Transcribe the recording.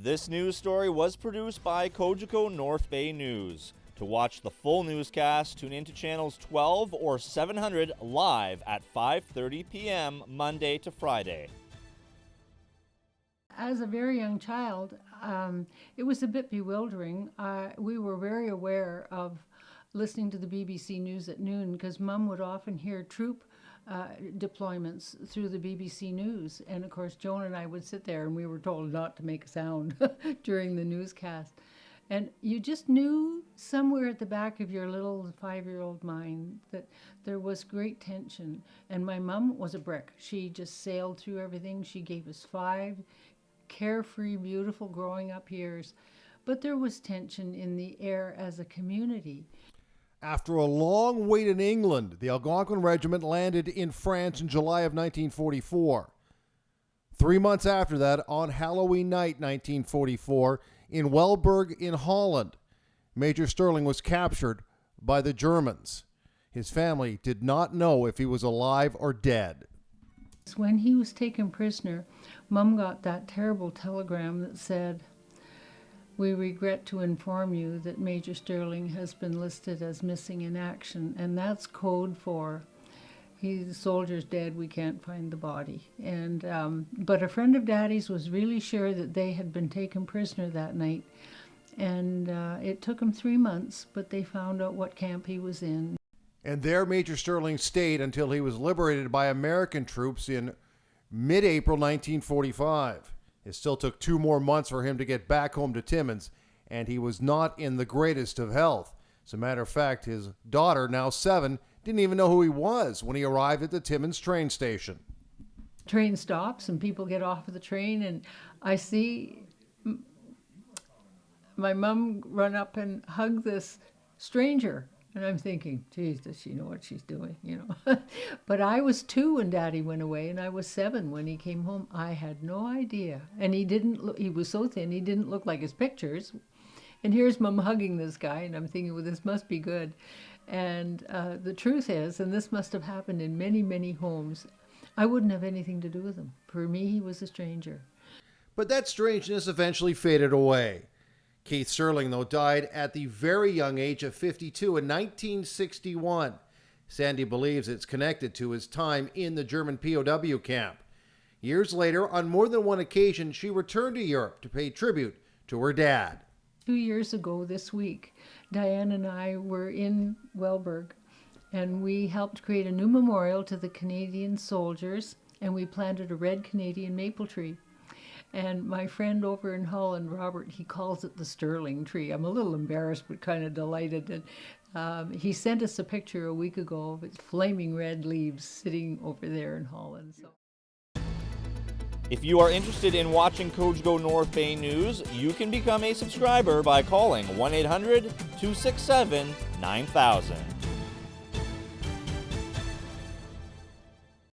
This news story was produced by Cogeco North Bay News. To watch the full newscast, tune into channels 12 or 700 live at 5:30 p.m. Monday to Friday. As a very young child, it was a bit bewildering. We were very aware of listening to the BBC News at noon because Mum would often hear troop deployments through the BBC News. And of course, Joan and I would sit there and we were told not to make a sound during the newscast. And you just knew somewhere at the back of your little 5-year-old mind that there was great tension. And my mum was a brick. She just sailed through everything. She gave us 5 carefree, beautiful growing up years. But there was tension in the air as a community. After a long wait in England, the Algonquin Regiment landed in France in July of 1944. 3 months after that, on Halloween night 1944, in Welberg in Holland, Major Sterling was captured by the Germans. His family did not know if he was alive or dead. When he was taken prisoner, Mum got that terrible telegram that said, "We regret to inform you that Major Sterling has been listed as missing in action," and that's code for the soldier's dead, we can't find the body. And but a friend of Daddy's was really sure that they had been taken prisoner that night, and it took him 3 months, but they found out what camp he was in. And there Major Sterling stayed until he was liberated by American troops in mid-April 1945. It still took 2 more months for him to get back home to Timmins, and he was not in the greatest of health. As a matter of fact, his daughter, now 7, didn't even know who he was when he arrived at the Timmins train station. Train stops and people get off of the train, and I see my mum run up and hug this stranger. And I'm thinking, geez, does she know what she's doing, you know? But I was 2 when Daddy went away, and I was 7 when he came home. I had no idea. And he didn't look, he was so thin, he didn't look like his pictures. And here's Mum hugging this guy, and I'm thinking, well, this must be good. And the truth is, and this must have happened in many, many homes, I wouldn't have anything to do with him. For me, he was a stranger. But that strangeness eventually faded away. Keith Sterling, though, died at the very young age of 52 in 1961. Sandy believes it's connected to his time in the German POW camp. Years later, on more than one occasion, she returned to Europe to pay tribute to her dad. 2 years ago this week, Diane and I were in Welberg, and we helped create a new memorial to the Canadian soldiers, and we planted a red Canadian maple tree. And my friend over in Holland, Robert, he calls it the Sterling tree. I'm a little embarrassed, but kind of delighted. And he sent us a picture a week ago of its flaming red leaves sitting over there in Holland. So. If you are interested in watching Cogeco North Bay News, you can become a subscriber by calling 1-800-267-9000.